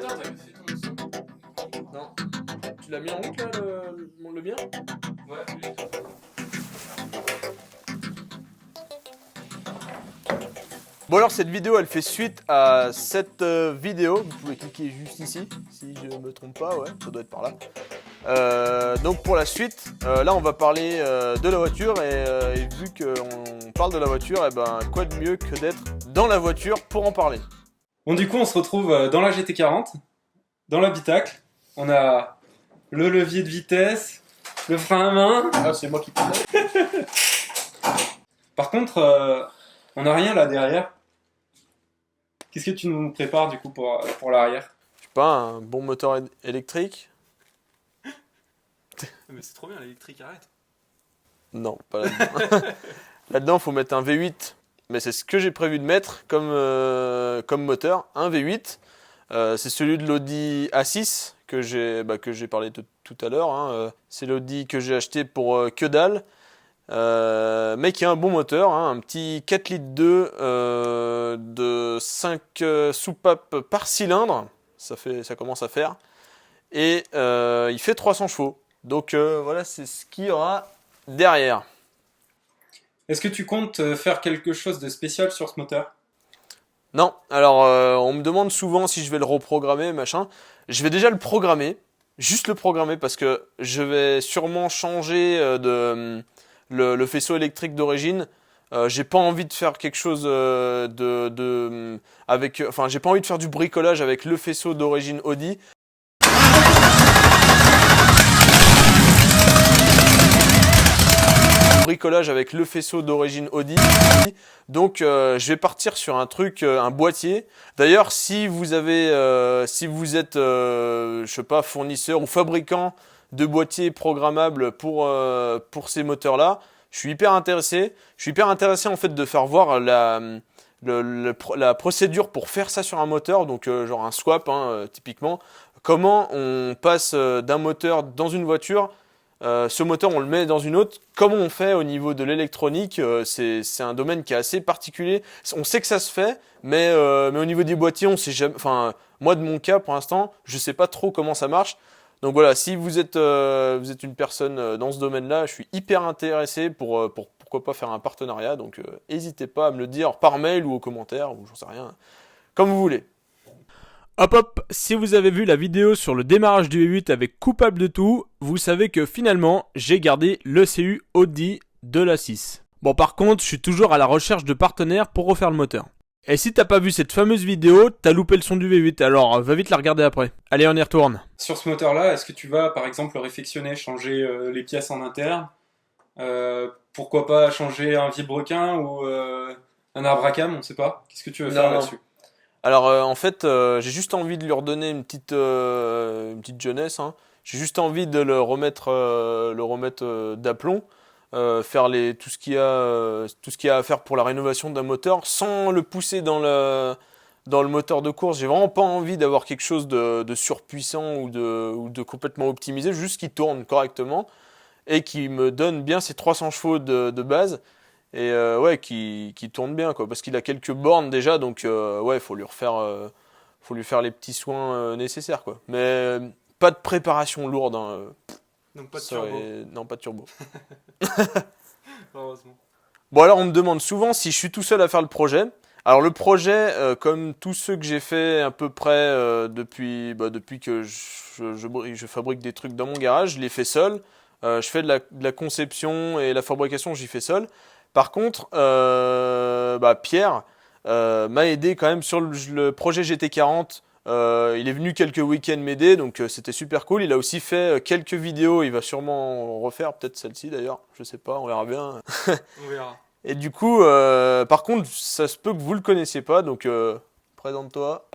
Attends, t'as laissé ton son? Non. Tu l'as mis en route là, le mien? Ouais, il est tout. Bon alors cette vidéo elle fait suite à cette vidéo, vous pouvez cliquer juste ici, si je me trompe pas, ouais, ça doit être par là. Donc pour la suite, là on va parler de la voiture et vu qu'on parle de la voiture, et ben quoi de mieux que d'être dans la voiture pour en parler. Bon, du coup, on se retrouve dans la GT40, dans l'habitacle. On a le levier de vitesse, le frein à main. Ah c'est moi qui parle. Par contre, on n'a rien là derrière. Qu'est-ce que tu nous prépares du coup pour l'arrière? Je sais pas, un bon moteur électrique? Mais c'est trop bien, l'électrique, arrête. Non, pas là-dedans. Là-dedans faut mettre un V8. Mais c'est ce que j'ai prévu de mettre comme moteur, un V8. C'est celui de l'Audi A6 que j'ai parlé tout à l'heure. Hein. C'est l'Audi que j'ai acheté pour que dalle, mais qui a un bon moteur, hein, un petit 4 litres 2 de 5 soupapes par cylindre. Ça commence à faire. Et il fait 300 chevaux. Donc voilà, c'est ce qu'il y aura derrière. Est-ce que tu comptes faire quelque chose de spécial sur ce moteur? Non, alors on me demande souvent si je vais le reprogrammer, machin. Je vais déjà le programmer, juste le programmer parce que je vais sûrement changer le faisceau électrique d'origine. J'ai pas envie de faire quelque chose j'ai pas envie de faire du bricolage avec le faisceau d'origine Audi. Bricolage avec le faisceau d'origine Audi. Donc je vais partir sur un truc, un boîtier. D'ailleurs, si vous êtes, je sais pas, fournisseur ou fabricant de boîtiers programmables pour ces moteurs-là, je suis hyper intéressé. Je suis hyper intéressé en fait de faire voir la procédure pour faire ça sur un moteur, donc genre un swap, hein, typiquement. Comment on passe d'un moteur dans une voiture. Ce moteur, on le met dans une autre. Comment on fait au niveau de l'électronique, c'est un domaine qui est assez particulier. On sait que ça se fait, mais au niveau des boîtiers, on sait jamais. Enfin, moi de mon cas, pour l'instant, je sais pas trop comment ça marche. Donc voilà, si vous êtes une personne dans ce domaine-là, je suis hyper intéressé pour pourquoi pas faire un partenariat. Donc n'hésitez pas à me le dire par mail ou aux commentaires ou j'en sais rien, comme vous voulez. Hop hop, si vous avez vu la vidéo sur le démarrage du V8 avec coupable de tout, vous savez que finalement, j'ai gardé le CU Audi de la 6. Bon par contre, je suis toujours à la recherche de partenaires pour refaire le moteur. Et si t'as pas vu cette fameuse vidéo, t'as loupé le son du V8, alors va vite la regarder après. Allez, on y retourne. Sur ce moteur-là, est-ce que tu vas par exemple le réfectionner, changer les pièces en interne? Pourquoi pas changer un vilebrequin ou un arbre à cam, on sait pas. Qu'est-ce que tu veux faire là-dessus? Alors en fait, j'ai juste envie de lui redonner une petite jeunesse. Hein. J'ai juste envie de le remettre d'aplomb, faire tout ce qu'il y a à faire pour la rénovation d'un moteur, sans le pousser dans le moteur de course. J'ai vraiment pas envie d'avoir quelque chose de surpuissant ou de complètement optimisé, juste qui tourne correctement et qui me donne bien ses 300 chevaux de base. Et ouais, qui tourne bien, quoi, parce qu'il a quelques bornes déjà, donc ouais, faut lui faire les petits soins nécessaires, quoi. Mais pas de préparation lourde, hein. Donc pas de turbo. Non, pas de turbo. Heureusement. Bon, alors on me demande souvent si je suis tout seul à faire le projet. Alors le projet, comme tous ceux que j'ai fait à peu près depuis que je fabrique des trucs dans mon garage, je les fais seul. Je fais de la conception et la fabrication, j'y fais seul. Par contre, Pierre m'a aidé quand même sur le projet GT40. Il est venu quelques week-ends m'aider, donc c'était super cool. Il a aussi fait quelques vidéos, il va sûrement refaire, peut-être celle-ci d'ailleurs, je sais pas, on verra bien. On verra. Et du coup, par contre, ça se peut que vous le connaissiez pas, donc présente-toi.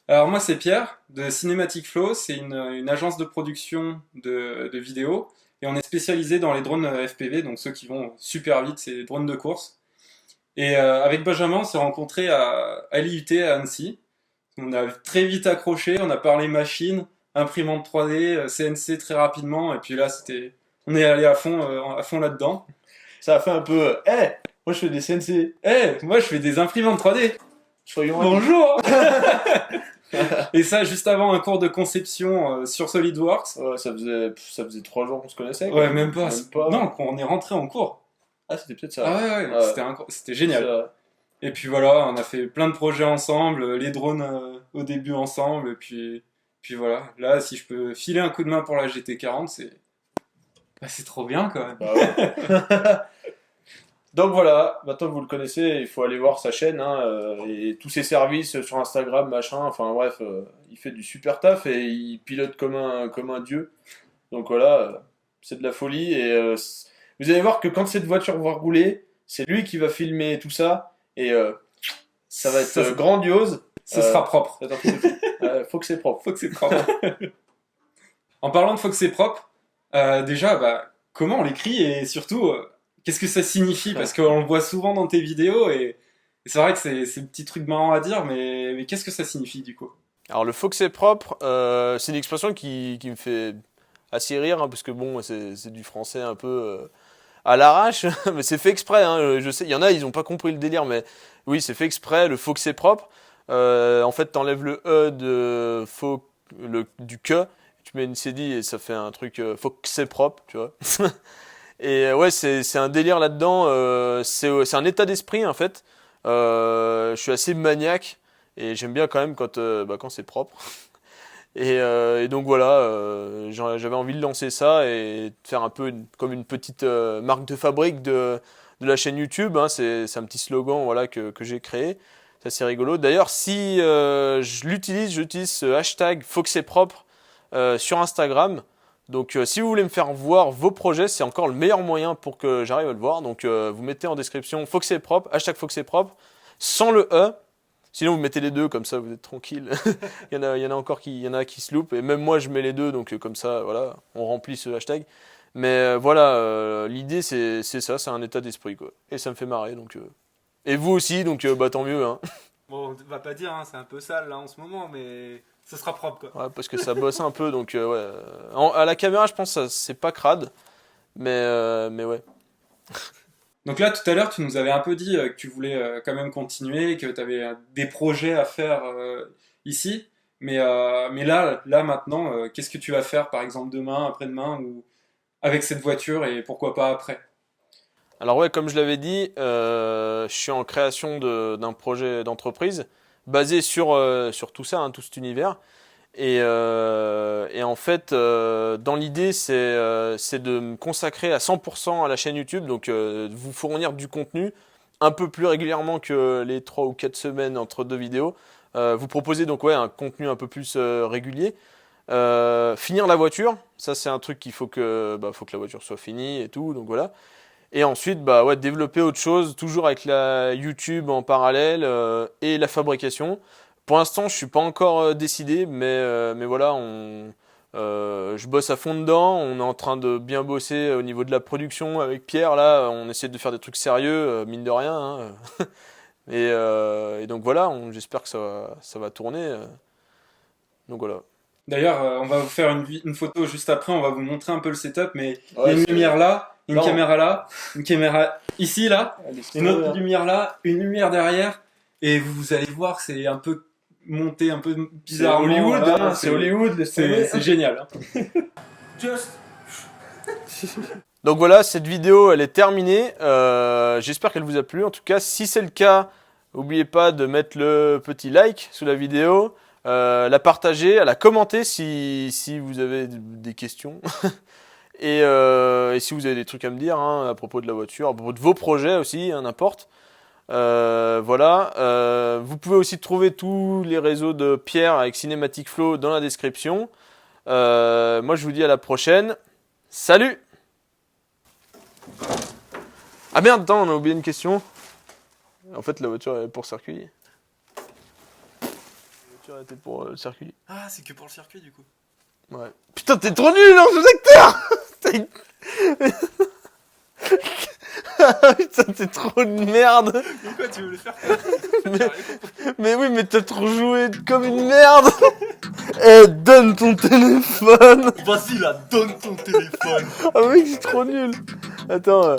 Alors moi c'est Pierre de Cinematic Flow, c'est une agence de production de vidéos. Et on est spécialisé dans les drones FPV, donc ceux qui vont super vite, c'est les drones de course. Et avec Benjamin, on s'est rencontrés à l'IUT à Annecy. On a très vite accroché, on a parlé machine, imprimante 3D, CNC très rapidement, et puis là, on est allé à fond là-dedans. Ça a fait un peu, moi je fais des CNC. Moi je fais des imprimantes 3D. Soyons Bonjour. Et ça, juste avant un cours de conception sur SolidWorks. Ouais, ça faisait 3 jours qu'on se connaissait. Ouais, même pas. Même pas. Non, quand on est rentré en cours. Ah, c'était peut-être ça. Ah ouais, Ouais. c'était génial. Et puis voilà, on a fait plein de projets ensemble, les drones au début ensemble, et puis voilà. Là, si je peux filer un coup de main pour la GT40, c'est trop bien quand même. Bah ouais. Donc voilà, maintenant que vous le connaissez, il faut aller voir sa chaîne et tous ses services sur Instagram, machin. Enfin bref, il fait du super taf et il pilote comme un dieu. Donc voilà, c'est de la folie. Et vous allez voir que quand cette voiture va rouler, c'est lui qui va filmer tout ça. Et ça va être Ça, grandiose. Ce sera propre. C'est un truc de fou. Faut que c'est propre. Faut que c'est propre. En parlant de faut que c'est propre, déjà, comment on l'écrit et surtout, qu'est-ce que ça signifie? Parce qu'on le voit souvent dans tes vidéos et c'est vrai que c'est un petit truc marrant à dire, mais qu'est-ce que ça signifie du coup? Alors le faut que c'est propre, c'est une expression qui me fait assez rire, parce que bon, c'est du français un peu à l'arrache, mais c'est fait exprès, je sais, il y en a, ils ont pas compris le délire, mais oui, c'est fait exprès, le faut que c'est propre. En fait, t'enlèves le E de faut, du que, tu mets une cédille et ça fait un truc, faut que c'est propre, tu vois. Et ouais, c'est un délire là-dedans, c'est un état d'esprit en fait. Je suis assez maniaque et j'aime bien quand même quand c'est propre. Et donc voilà, j'avais envie de lancer ça et de faire un peu comme une petite marque de fabrique de la chaîne YouTube. C'est un petit slogan voilà, que j'ai créé. C'est assez rigolo. D'ailleurs, si j'utilise ce hashtag faut que c'est propre sur Instagram. Donc si vous voulez me faire voir vos projets, c'est encore le meilleur moyen pour que j'arrive à le voir. Donc vous mettez en description faut que c'est propre, hashtag faut que c'est propre, sans le E. Sinon, vous mettez les deux, comme ça, vous êtes tranquille. il y en a qui se loupent. Et même moi, je mets les deux, donc comme ça, voilà, on remplit ce hashtag. Mais voilà, l'idée, c'est ça, c'est un état d'esprit, quoi. Et ça me fait marrer, donc... Et vous aussi, donc tant mieux, hein. Bon, on va pas dire, c'est un peu sale là en ce moment, mais ça sera propre quoi. Ouais, parce que ça bosse un peu, donc ouais. À la caméra, je pense que c'est pas crade. Mais ouais. Donc là, tout à l'heure, tu nous avais un peu dit que tu voulais quand même continuer, que tu avais des projets à faire ici. Mais là maintenant, qu'est-ce que tu vas faire, par exemple, demain, après-demain, ou avec cette voiture, et pourquoi pas après? Alors ouais, comme je l'avais dit, je suis en création d'un projet d'entreprise basé sur tout ça, tout cet univers. Et en fait, dans l'idée, c'est de me consacrer à 100% à la chaîne YouTube, donc vous fournir du contenu un peu plus régulièrement que les 3 ou 4 semaines entre 2 vidéos. Vous proposer donc ouais, un contenu un peu plus régulier. Finir la voiture, ça c'est un truc qu'il faut que la voiture soit finie et tout, donc voilà. Et ensuite, ouais, développer autre chose, toujours avec la YouTube en parallèle et la fabrication. Pour l'instant, je suis pas encore décidé, mais voilà, je bosse à fond dedans. On est en train de bien bosser au niveau de la production avec Pierre. Là, on essaie de faire des trucs sérieux, mine de rien. Et donc voilà, j'espère que ça va tourner. Donc voilà. D'ailleurs, on va vous faire une photo juste après, on va vous montrer un peu le setup, mais il y a Ouais, une lumière là, une Non. caméra là, une caméra ici là, une autre lumière là, une lumière derrière, et vous allez voir, c'est un peu monté, un peu C'est bizarrement. Hollywood, voilà, c'est Hollywood. c'est génial. Donc voilà, cette vidéo elle est terminée. J'espère qu'elle vous a plu. En tout cas, si c'est le cas, n'oubliez pas de mettre le petit like sous la vidéo, la partager, la commenter si vous avez des questions. Et si vous avez des trucs à me dire à propos de la voiture, à propos de vos projets aussi, n'importe. Voilà. Vous pouvez aussi trouver tous les réseaux de Pierre avec Cinematic Flow dans la description. Moi, je vous dis à la prochaine. Salut! Ah merde, attends, on a oublié une question. En fait, la voiture est pour circuit. La voiture était pour le circuit. Ah, c'est que pour le circuit du coup. Ouais. Putain, t'es trop nul en sous-acteur! Putain, t'es trop de merde! Pourquoi tu veux le faire? Mais oui, mais t'as trop joué comme une merde! Eh, donne ton téléphone! Vas-y là, donne ton téléphone. Ah mec, c'est trop nul! Attends.